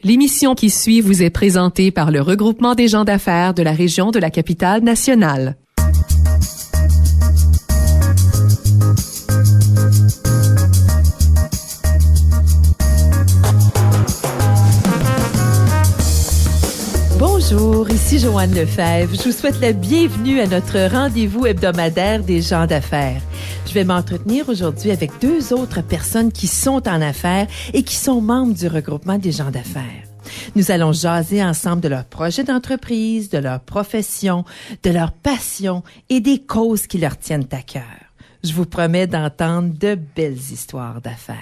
L'émission qui suit vous est présentée par le regroupement des gens d'affaires de la région de la Capitale-Nationale. Bonjour, ici Joanne Lefebvre. Je vous souhaite la bienvenue à notre rendez-vous hebdomadaire des gens d'affaires. Je vais m'entretenir aujourd'hui avec deux autres personnes qui sont en affaires et qui sont membres du regroupement des gens d'affaires. Nous allons jaser ensemble de leurs projets d'entreprise, de leur profession, de leur passion et des causes qui leur tiennent à cœur. Je vous promets d'entendre de belles histoires d'affaires.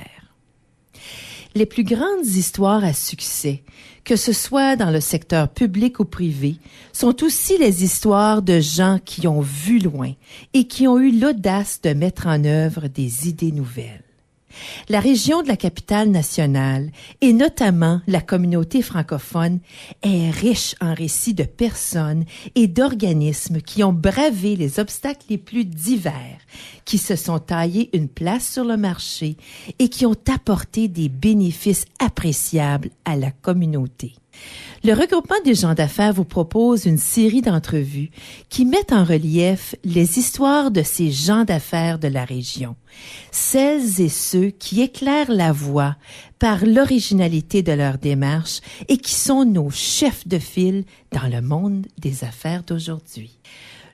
Les plus grandes histoires à succès, que ce soit dans le secteur public ou privé, sont aussi les histoires de gens qui ont vu loin et qui ont eu l'audace de mettre en œuvre des idées nouvelles. La région de la Capitale-Nationale, et notamment la communauté francophone, est riche en récits de personnes et d'organismes qui ont bravé les obstacles les plus divers, qui se sont taillés une place sur le marché et qui ont apporté des bénéfices appréciables à la communauté. Le regroupement des gens d'affaires vous propose une série d'entrevues qui mettent en relief les histoires de ces gens d'affaires de la région, celles et ceux qui éclairent la voie par l'originalité de leur démarche et qui sont nos chefs de file dans le monde des affaires d'aujourd'hui.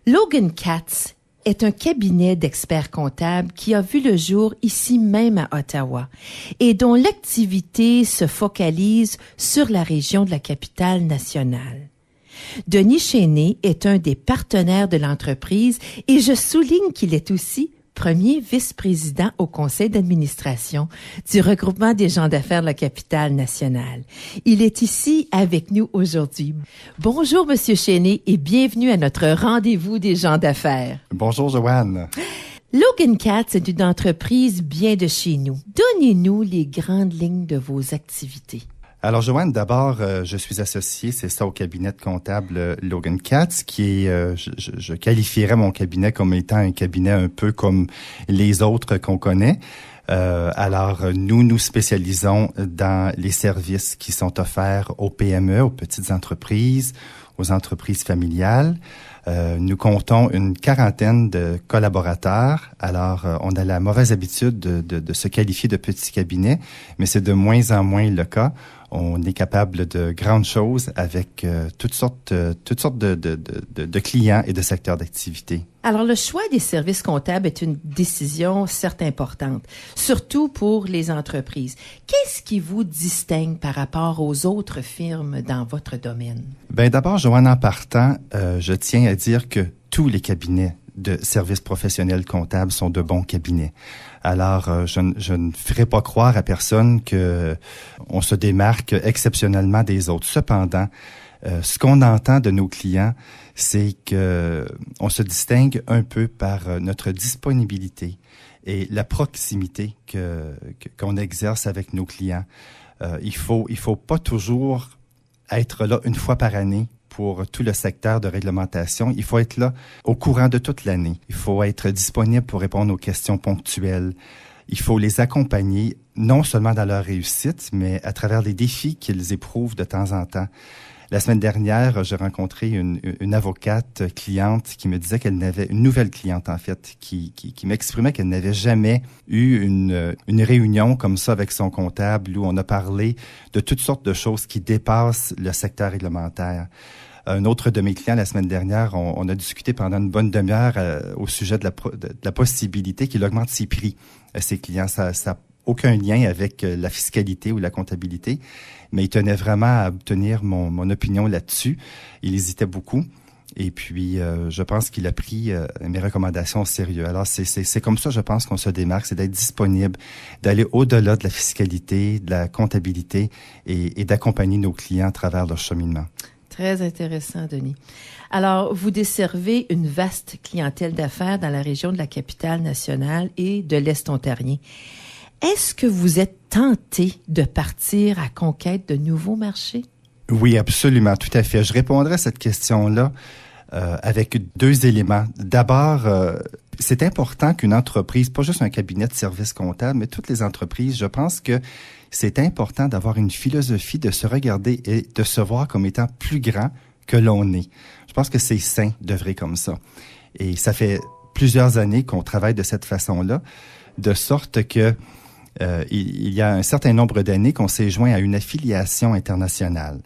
Logan Katz est un cabinet d'experts comptables qui a vu le jour ici même à Ottawa et dont l'activité se focalise sur la région de la Capitale-Nationale. Denis Chéné est un des partenaires de l'entreprise et je souligne qu'il est aussi premier vice-président au conseil d'administration du regroupement des gens d'affaires de la Capitale-Nationale. Il est ici avec nous aujourd'hui. Bonjour, Monsieur Chéné, et bienvenue à notre rendez-vous des gens d'affaires. Bonjour, Joanne. Logan Katz est une entreprise bien de chez nous. Donnez-nous les grandes lignes de vos activités. Alors, Joanne, d'abord, je suis associé, c'est ça, au cabinet de comptable Logan Katz, qui est, je qualifierais mon cabinet comme étant un cabinet un peu comme les autres qu'on connaît. Alors, nous spécialisons dans les services qui sont offerts aux PME, aux petites entreprises, aux entreprises familiales. Nous comptons une quarantaine de collaborateurs. Alors, on a la mauvaise habitude de se qualifier de petit cabinet, mais c'est de moins en moins le cas. On est capable de grandes choses avec toutes sortes de clients et de secteurs d'activité. Alors, le choix des services comptables est une décision certes importante, surtout pour les entreprises. Qu'est-ce qui vous distingue par rapport aux autres firmes dans votre domaine? Bien, d'abord, Joanne, en partant, je tiens à dire que tous les cabinets de services professionnels comptables sont de bons cabinets. Alors, je ne ferai pas croire à personne que on se démarque exceptionnellement des autres. Cependant, ce qu'on entend de nos clients, c'est que on se distingue un peu par notre disponibilité et la proximité qu'on exerce avec nos clients. Il faut pas toujours être là une fois par année pour tout le secteur de réglementation. Il faut être là au courant de toute l'année. Il faut être disponible pour répondre aux questions ponctuelles. Il faut les accompagner, non seulement dans leur réussite, mais à travers les défis qu'ils éprouvent de temps en temps. La semaine dernière, j'ai rencontré une avocate cliente qui me disait qu'elle n'avait, une nouvelle cliente en fait, qui m'exprimait qu'elle n'avait jamais eu une réunion comme ça avec son comptable où on a parlé de toutes sortes de choses qui dépassent le secteur réglementaire. Un autre de mes clients, la semaine dernière, on a discuté pendant une bonne demi-heure au sujet de la possibilité qu'il augmente ses prix à ses clients. Ça aucun lien avec la fiscalité ou la comptabilité, mais il tenait vraiment à obtenir mon opinion là-dessus. Il hésitait beaucoup. Et puis, je pense qu'il a pris mes recommandations au sérieux. Alors, c'est comme ça, je pense, qu'on se démarque, c'est d'être disponible, d'aller au-delà de la fiscalité, de la comptabilité et d'accompagner nos clients à travers leur cheminement. Très intéressant, Denis. Alors, vous desservez une vaste clientèle d'affaires dans la région de la Capitale-Nationale et de l'Est ontarien. Est-ce que vous êtes tenté de partir à conquête de nouveaux marchés? Oui, absolument, tout à fait. Je répondrai à cette question-là avec deux éléments. D'abord, c'est important qu'une entreprise, pas juste un cabinet de services comptables, mais toutes les entreprises, je pense que c'est important d'avoir une philosophie de se regarder et de se voir comme étant plus grand que l'on est. Je pense que c'est sain d'œuvrer comme ça. Et ça fait plusieurs années qu'on travaille de cette façon-là, de sorte que il y a un certain nombre d'années qu'on s'est joint à une affiliation internationale.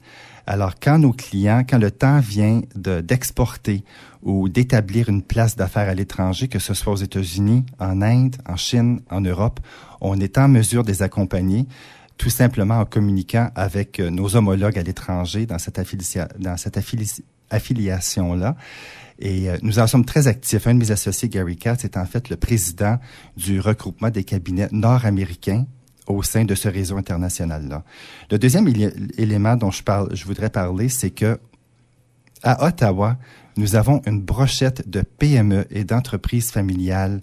Alors, quand nos clients, quand le temps vient d'exporter ou d'établir une place d'affaires à l'étranger, que ce soit aux États-Unis, en Inde, en Chine, en Europe, on est en mesure de les accompagner tout simplement en communiquant avec nos homologues à l'étranger dans cette affiliation-là. Et nous en sommes très actifs. Un de mes associés, Gary Katz, est en fait le président du regroupement des cabinets nord-américains au sein de ce réseau international-là. Le deuxième élément dont je voudrais parler, c'est que à Ottawa, nous avons une brochette de PME et d'entreprises familiales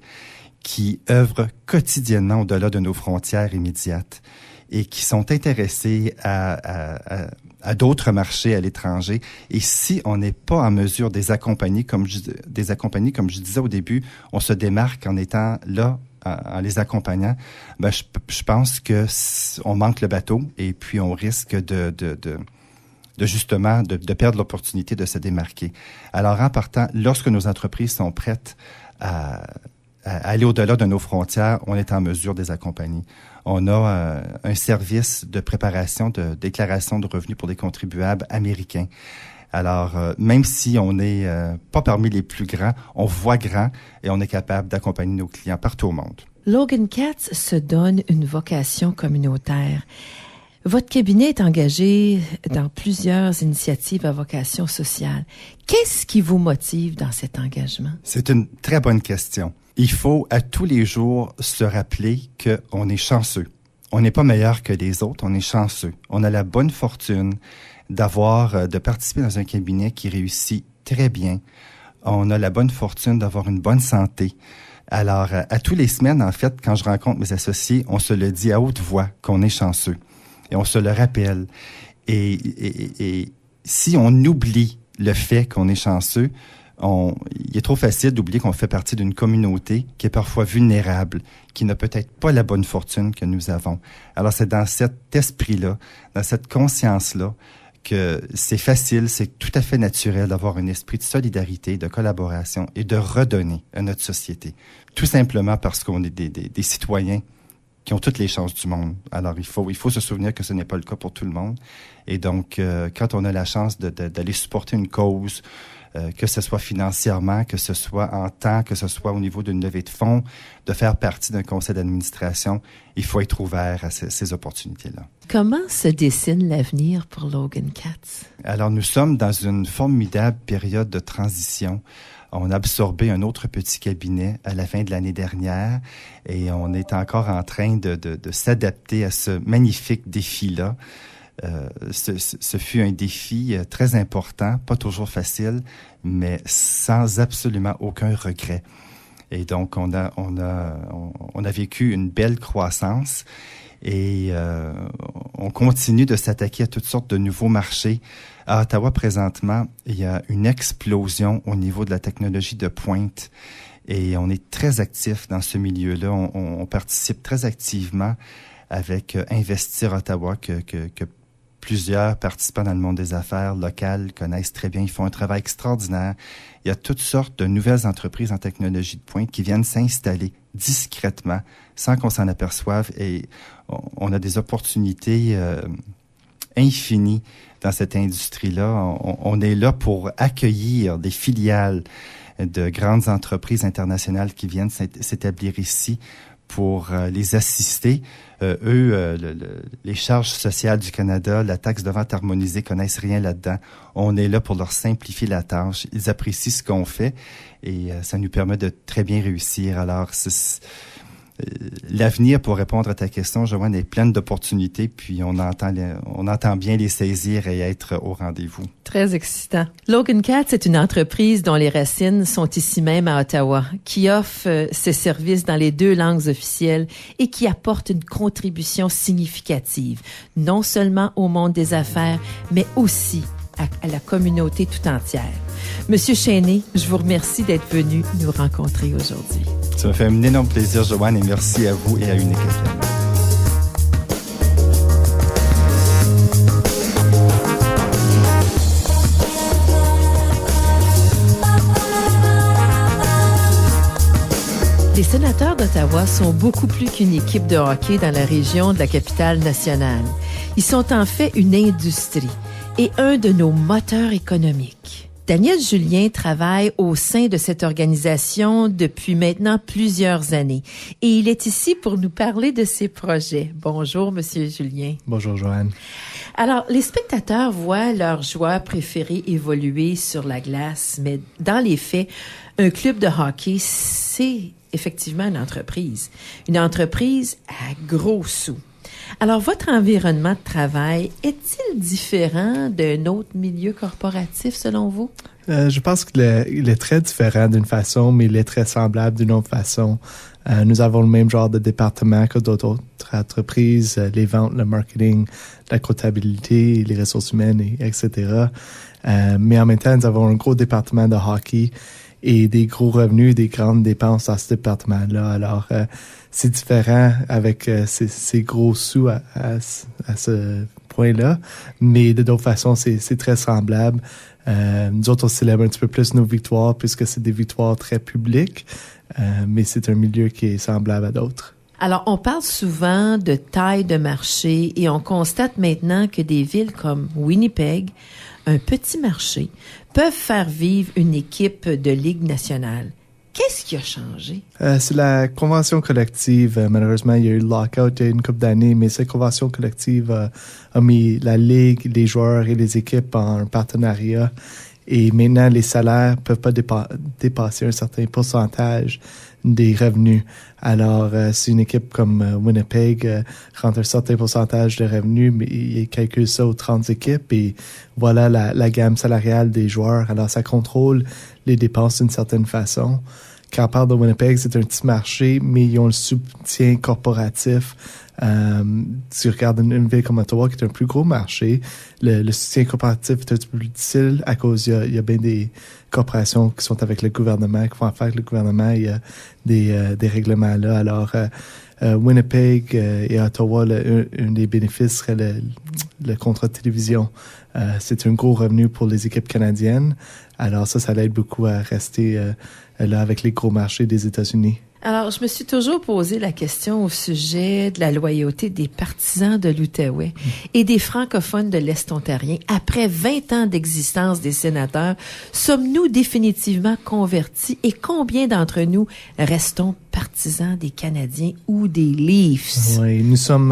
qui œuvrent quotidiennement au-delà de nos frontières immédiates et qui sont intéressées à d'autres marchés à l'étranger. Et si on n'est pas en mesure de les accompagner, comme je disais au début, on se démarque en étant là, en les accompagnant, ben je pense que on manque le bateau et puis on risque de perdre l'opportunité de se démarquer. Alors, en partant, lorsque nos entreprises sont prêtes à aller au-delà de nos frontières, on est en mesure de les accompagner. On a un service de préparation de déclaration de revenus pour des contribuables américains. Alors, même si on n'est pas parmi les plus grands, on voit grand et on est capable d'accompagner nos clients partout au monde. Logan Katz se donne une vocation communautaire. Votre cabinet est engagé dans plusieurs initiatives à vocation sociale. Qu'est-ce qui vous motive dans cet engagement? C'est une très bonne question. Il faut à tous les jours se rappeler qu'on est chanceux. On n'est pas meilleur que les autres, on est chanceux. On a la bonne fortune de participer dans un cabinet qui réussit très bien. On a la bonne fortune d'avoir une bonne santé. Alors, à tous les semaines, en fait, quand je rencontre mes associés, on se le dit à haute voix qu'on est chanceux. Et on se le rappelle. Et si on oublie le fait qu'on est chanceux, il est trop facile d'oublier qu'on fait partie d'une communauté qui est parfois vulnérable, qui n'a peut-être pas la bonne fortune que nous avons. Alors, c'est dans cet esprit-là, dans cette conscience-là, que c'est facile, c'est tout à fait naturel d'avoir un esprit de solidarité, de collaboration et de redonner à notre société. Tout simplement parce qu'on est des citoyens qui ont toutes les chances du monde. Alors, il faut se souvenir que ce n'est pas le cas pour tout le monde. Et donc, quand on a la chance d'aller supporter une cause, que ce soit financièrement, que ce soit en temps, que ce soit au niveau d'une levée de fonds, de faire partie d'un conseil d'administration, il faut être ouvert à ces opportunités-là. Comment se dessine l'avenir pour Logan Katz? Alors, nous sommes dans une formidable période de transition. On a absorbé un autre petit cabinet à la fin de l'année dernière et on est encore en train de s'adapter à ce magnifique défi-là. Ce fut un défi très important, pas toujours facile, mais sans absolument aucun regret. Et donc, on a vécu une belle croissance et on continue de s'attaquer à toutes sortes de nouveaux marchés. À Ottawa, présentement, il y a une explosion au niveau de la technologie de pointe et on est très actif dans ce milieu-là. On participe très activement avec Investir Ottawa que plusieurs participants dans le monde des affaires locales connaissent très bien. Ils font un travail extraordinaire. Il y a toutes sortes de nouvelles entreprises en technologie de pointe qui viennent s'installer discrètement, sans qu'on s'en aperçoive. Et on a des opportunités infinies dans cette industrie-là. On est là pour accueillir des filiales de grandes entreprises internationales qui viennent s'établir ici pour les assister. Les charges sociales du Canada, la taxe de vente harmonisée, connaissent rien là-dedans. On est là pour leur simplifier la tâche. Ils apprécient ce qu'on fait et ça nous permet de très bien réussir. Alors, l'avenir, pour répondre à ta question, Joanne, est plein d'opportunités, puis on entend bien les saisir et être au rendez-vous. Très excitant. Logan Katz est une entreprise dont les racines sont ici même à Ottawa, qui offre ses services dans les 2 langues officielles et qui apporte une contribution significative, non seulement au monde des affaires, mais aussi à la communauté tout entière. Monsieur Cheney, je vous remercie d'être venu nous rencontrer aujourd'hui. Ça me fait un énorme plaisir, Joanne, et merci à vous et à Unique FM. sénateurs d'Ottawa sont beaucoup plus qu'une équipe de hockey dans la région de la capitale nationale. Ils sont en fait une industrie et un de nos moteurs économiques. Daniel Julien travaille au sein de cette organisation depuis maintenant plusieurs années et il est ici pour nous parler de ses projets. Bonjour, Monsieur Julien. Bonjour, Joanne. Alors, les spectateurs voient leurs joueurs préférés évoluer sur la glace, mais dans les faits, un club de hockey, c'est effectivement une entreprise. Une entreprise à gros sous. Alors, votre environnement de travail est-il différent d'un autre milieu corporatif, selon vous? Je pense qu'il est très différent d'une façon, mais il est très semblable d'une autre façon. Nous avons le même genre de département que d'autres entreprises, les ventes, le marketing, la comptabilité, les ressources humaines, etc. Mais en même temps, nous avons un gros département de hockey et des gros revenus, des grandes dépenses dans ce département-là. Alors, c'est différent avec ces gros sous à ce point-là, mais de d'autres façons, c'est très semblable. Nous autres, on célèbre un petit peu plus nos victoires puisque c'est des victoires très publiques, mais c'est un milieu qui est semblable à d'autres. Alors, on parle souvent de taille de marché et on constate maintenant que des villes comme Winnipeg, un petit marché, peuvent faire vivre une équipe de Ligue nationale. Qu'est-ce qui a changé? C'est la convention collective. Malheureusement, il y a eu le lockout il y a une couple d'années, mais cette convention collective a mis la Ligue, les joueurs et les équipes en partenariat. Et maintenant, les salaires peuvent pas dépasser un certain pourcentage des revenus. Alors, si une équipe comme Winnipeg rentre un certain pourcentage de revenus, mais ils calculent ça aux 30 équipes et voilà la gamme salariale des joueurs. Alors, ça contrôle les dépenses d'une certaine façon. Quand on parle de Winnipeg, c'est un petit marché, mais ils ont le soutien corporatif. Si tu regardes une ville comme Ottawa, qui est un plus gros marché, le soutien corporatif est un petit peu plus difficile à cause il y a bien des corporations qui sont avec le gouvernement, qui font affaire avec le gouvernement. Il y a des règlements là. Alors, Winnipeg et Ottawa, un des bénéfices serait le contrat de télévision. C'est un gros revenu pour les équipes canadiennes. Alors ça l'aide beaucoup à rester là avec les gros marchés des États-Unis. Alors, je me suis toujours posé la question au sujet de la loyauté des partisans de l'Outaouais et des francophones de l'Est ontarien. Après 20 ans d'existence des sénateurs, sommes-nous définitivement convertis et combien d'entre nous restons partisans des Canadiens ou des Leafs? Oui, nous sommes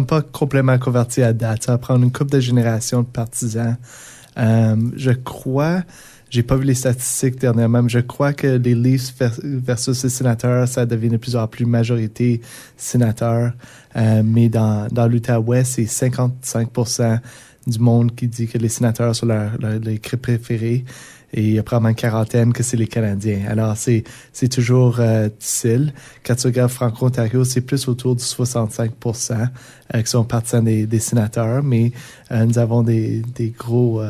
pas complètement convertis à date. Ça va prendre une couple de générations de partisans. Je crois... J'ai pas vu les statistiques dernièrement, mais je crois que les Leafs versus les sénateurs, ça devient de plus en plus majorité sénateurs. Mais dans l'Outaouais, c'est 55% du monde qui dit que les sénateurs sont leur équipe préférée. Et il y a probablement une quarantaine que c'est les Canadiens. Alors, c'est toujours difficile. Quand tu regardes Franco-Ontario, c'est plus autour du 65% qui sont partisans des sénateurs, mais nous avons des gros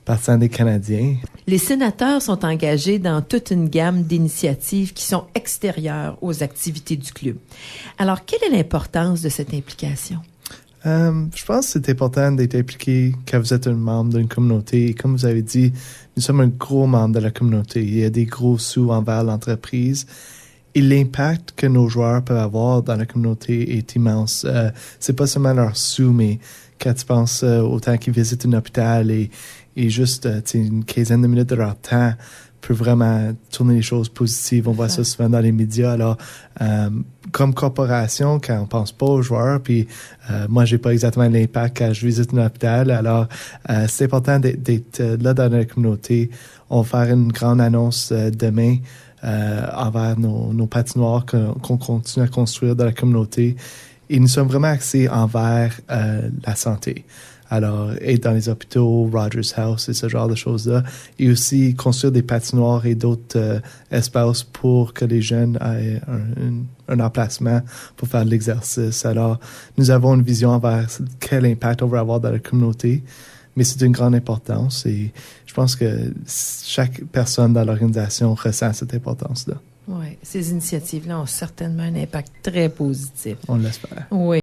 partisans des Canadiens. Les sénateurs sont engagés dans toute une gamme d'initiatives qui sont extérieures aux activités du club. Alors, quelle est l'importance de cette implication? Je pense que c'est important d'être impliqué quand vous êtes un membre d'une communauté. Et comme vous avez dit, nous sommes un gros membre de la communauté. Il y a des gros sous envers l'entreprise. Et l'impact que nos joueurs peuvent avoir dans la communauté est immense. C'est pas seulement leurs sous, mais quand tu penses au temps qu'ils visitent un hôpital et juste une quinzaine de minutes de leur temps peut vraiment tourner les choses positives. On voit ça souvent dans les médias. Alors, comme corporation, quand on pense pas aux joueurs, puis moi, j'ai pas exactement l'impact quand je visite un hôpital. Alors, c'est important d'être là dans la communauté. On va faire une grande annonce demain envers nos patinoires qu'on continue à construire dans la communauté. Et nous sommes vraiment axés envers la santé. Alors, être dans les hôpitaux, Rogers House et ce genre de choses-là. Et aussi construire des patinoires et d'autres espaces pour que les jeunes aient un emplacement pour faire de l'exercice. Alors, nous avons une vision envers quel impact on veut avoir dans la communauté. Mais c'est d'une grande importance et je pense que chaque personne dans l'organisation ressent cette importance-là. Oui, ces initiatives-là ont certainement un impact très positif. On l'espère. Oui.